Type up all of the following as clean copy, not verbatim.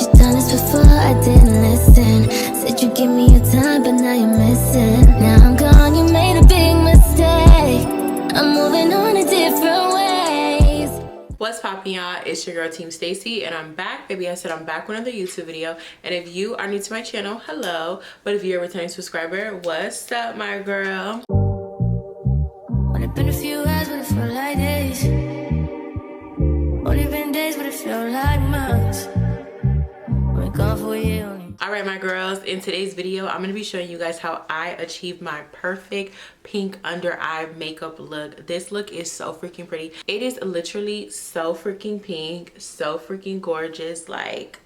you done this before, I didn't listen. Said you give me your time, but now you're missing. Now I'm gone, you made a big mistake. I'm moving on in different ways. What's poppin', y'all? It's your girl Team Stacy, and I'm back, baby. I said I'm back with another YouTube video. And if you are new to my channel, hello. But if you're a returning subscriber, what's up, my girl? Only been a few hours, but it felt like days. Only been days, but it felt like months. Been gone for a year only. All right, my girls, in today's video I'm going to be showing you guys how I achieved my perfect pink under eye makeup look. This look is so freaking pretty. It is literally so freaking pink, so freaking gorgeous, like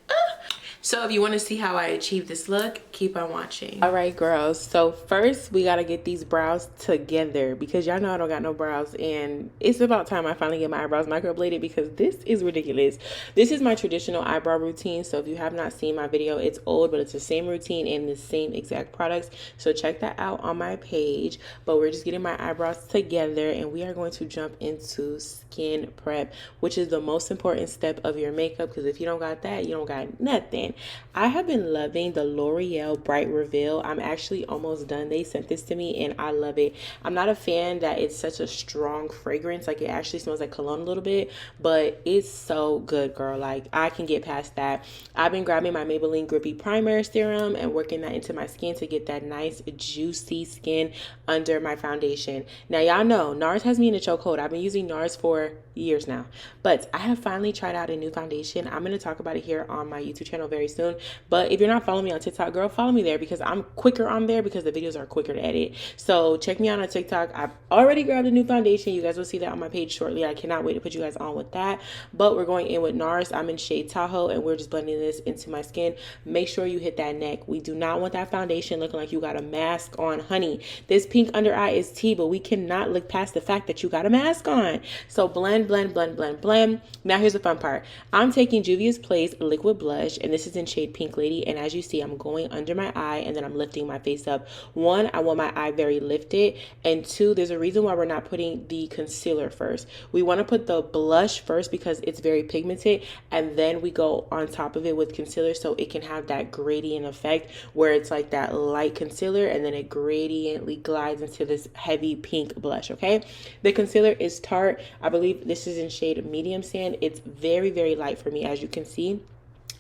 so if you want to see how I achieved this look, keep on watching. All right, girls, so first we got to get these brows together because y'all know I don't got no brows, and it's about time I finally get my eyebrows microbladed because this is ridiculous. This is my traditional eyebrow routine, so if you have not seen my video, it's old, but it's the same routine and the same exact products, so check that out on my page. But we're just getting my eyebrows together, and we are going to jump into skin prep, which is the most important step of your makeup, because if you don't got that, you don't got nothing. I have been loving the L'Oreal Bright Reveal. I'm actually almost done. They sent this to me and I love it. I'm not a fan that it's such a strong fragrance, like it actually smells like cologne a little bit, but it's so good, girl. Like I can get past that. I've been grabbing my Maybelline Grippy Primer Serum and working that into my skin to get that nice juicy skin under my foundation. Now y'all know Nars has me in a chokehold. I've been using Nars for years now, but I have finally tried out a new foundation. I'm going to talk about it here on my YouTube channel very soon. But if you're not following me on TikTok, girl, follow me there because I'm quicker on there because the videos are quicker to edit. So check me out on TikTok. I've already grabbed a new foundation. You guys will see that on my page shortly. I cannot wait to put you guys on with that. But we're going in with Nars. I'm in shade Tahoe and we're just blending this into my skin. Make sure you hit that neck. We do not want that foundation looking like you got a mask on, honey. This pink under eye is tea, but we cannot look past the fact that you got a mask on. So blend, blend, blend, blend, blend. Now here's the fun part. I'm taking Juvia's Place liquid blush, and this is in shade Pink Lady, and as you see, I'm going under my eye and then I'm lifting my face up. One, I want my eye very lifted, and two, there's a reason why we're not putting the concealer first. We want to put the blush first because it's very pigmented, and then we go on top of it with concealer so it can have that gradient effect where it's like that light concealer and then it gradiently glides into this heavy pink blush. Okay, the concealer is Tarte. I believe this is in shade Medium Sand. It's very, very light for me, as you can see,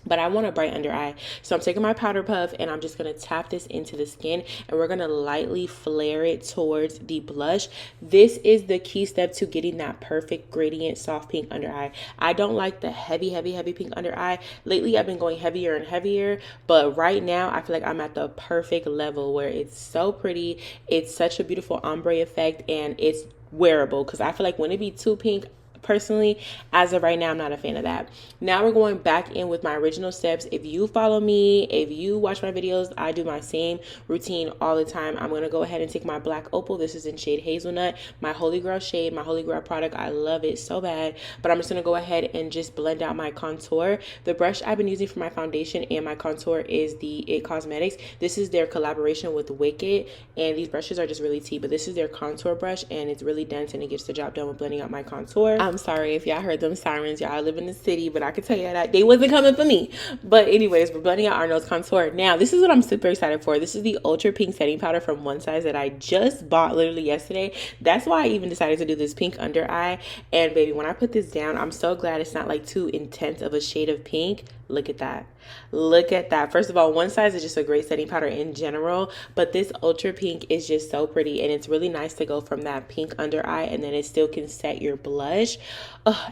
but I want a bright under eye. So I'm taking my powder puff and I'm just going to tap this into the skin, and we're going to lightly flare it towards the blush. This is the key step to getting that perfect gradient soft pink under eye. I don't like the heavy pink under eye. Lately I've been going heavier and heavier, but right now I feel like I'm at the perfect level where it's so pretty. It's such a beautiful ombre effect and it's wearable, because I feel like when it be too pink, personally, as of right now, I'm not a fan of that. Now we're going back in with my original steps. If you follow me, if you watch my videos, I do my same routine all the time. I'm going to go ahead and take my black opal. This is in shade Hazelnut, my holy grail shade, my holy grail product. I love it so bad, but I'm just going to go ahead and just blend out my contour. The brush I've been using for my foundation and my contour is the It Cosmetics. This is their collaboration with Wicked, and these brushes are just really tea, but this is their contour brush and it's really dense and it gets the job done with blending out my contour. I'm sorry if y'all heard them sirens. Y'all live in the city, but I can tell you that they wasn't coming for me. But anyways, we're blending out our nose contour. Now, this is what I'm super excited for. This is the Ultra Pink Setting Powder from One Size that I just bought literally yesterday. That's why I even decided to do this pink under eye. And baby, when I put this down, I'm so glad it's not like too intense of a shade of pink. Look at that. Look at that. First of all, One Size is just a great setting powder in general, but this ultra pink is just so pretty, and it's really nice to go from that pink under eye and then it still can set your blush.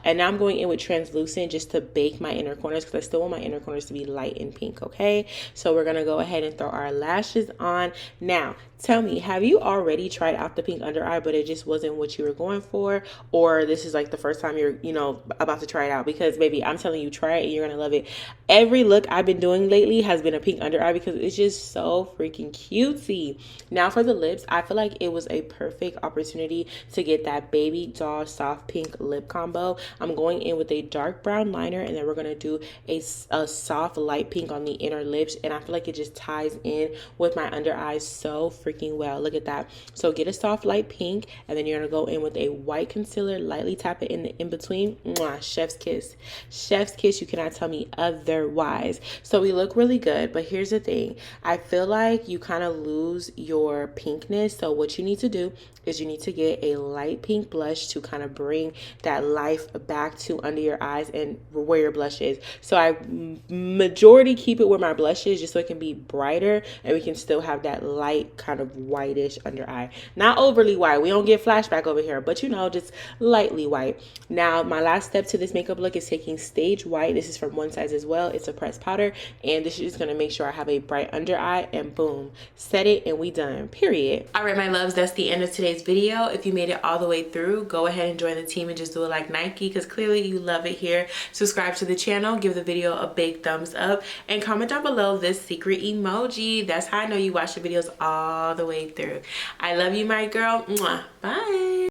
And now I'm going in with translucent just to bake my inner corners because I still want my inner corners to be light and pink. Okay, so we're gonna go ahead and throw our lashes on. Now tell me, have you already tried out the pink under eye but it just wasn't what you were going for, or this is like the first time you're about to try it out? Because baby, I'm telling you, try it and you're gonna love it. Every look I've been doing lately has been a pink under eye because it's just so freaking cutesy. Now for the lips, I feel like it was a perfect opportunity to get that baby doll soft pink lip lip combo. I'm going in with a dark brown liner, and then we're going to do a soft light pink on the inner lips, and I feel like it just ties in with my under eyes so freaking well. Look at that. So get a soft light pink, and then you're going to go in with a white concealer, lightly tap it in the in between. Mwah, chef's kiss. Chef's kiss. You cannot tell me otherwise. So we look really good, but here's the thing. I feel like you kind of lose your pinkness. So what you need to do is you need to get a light pink blush to kind of bring that life back to under your eyes and where your blush is. So I majority keep it where my blush is, just so it can be brighter and we can still have that light kind of whitish under eye. Not overly white. We don't get flashback over here, but you know, just lightly white. Now, my last step to this makeup look is taking Stage White. This is from One Size as well. It's a pressed powder, and this is just going to make sure I have a bright under eye, and boom, set it and we done, period. All right, my loves, that's the end of today's video. If you made it all the way through, go ahead and join the team and just do it like Nike, because clearly you love it here. Subscribe to the channel, give the video a big thumbs up, and comment down below this secret emoji. That's how I know you watch the videos all the way through. I love you, my girl. Mwah. Bye.